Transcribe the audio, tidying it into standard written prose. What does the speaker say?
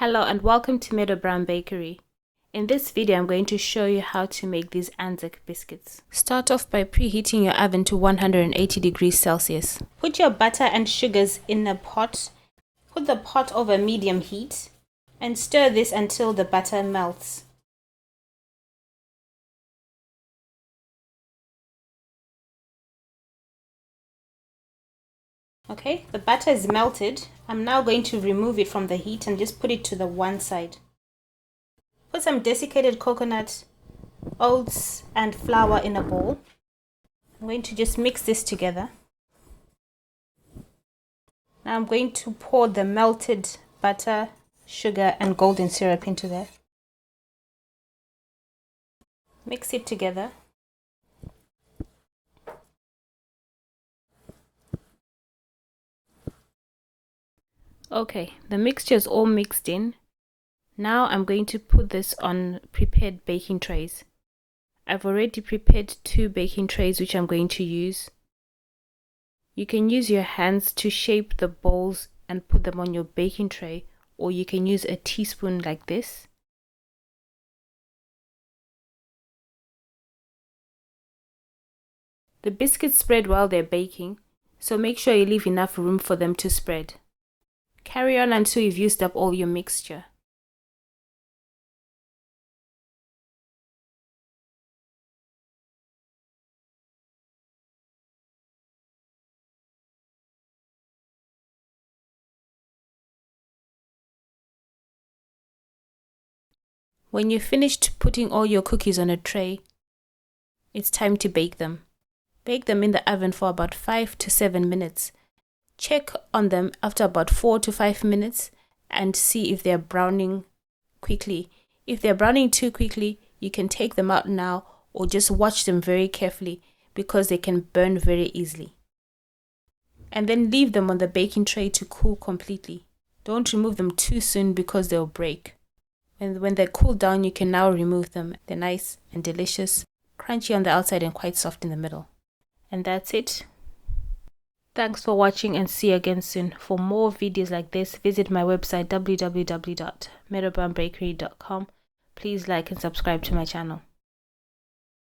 Hello and welcome to Meadow Bakery. In this video I'm going to show you how to make these Anzac biscuits. Start off by preheating your oven to 180 degrees Celsius. Put your butter and sugars in a pot. Put the pot over medium heat and stir this until the butter melts. Okay, the butter is melted. I'm now going to remove it from the heat and just put it to the one side. Put some desiccated coconut, oats and flour in a bowl. I'm going to just mix this together. Now I'm going to pour the melted butter, sugar and golden syrup into there. Mix it together. Okay, the mixture is all mixed in. Now I'm going to put this on prepared baking trays. I've already prepared 2 baking trays which I'm going to use. You can use your hands to shape the balls and put them on your baking tray, or you can use a teaspoon like this. The biscuits spread while they're baking, so make sure you leave enough room for them to spread. Carry on until you've used up all your mixture. When you've finished putting all your cookies on a tray, it's time to bake them. Bake them in the oven for about 5 to 7 minutes. Check on them after about 4 to 5 minutes and see if they're browning quickly. If they're browning too quickly, you can take them out now or just watch them very carefully because they can burn very easily. And then leave them on the baking tray to cool completely. Don't remove them too soon because they'll break. And when they cool down, you can now remove them. They're nice and delicious, crunchy on the outside and quite soft in the middle. And that's it. Thanks for watching and see you again soon. For more videos like this, visit my website www.meadowbakery.com. Please like and subscribe to my channel.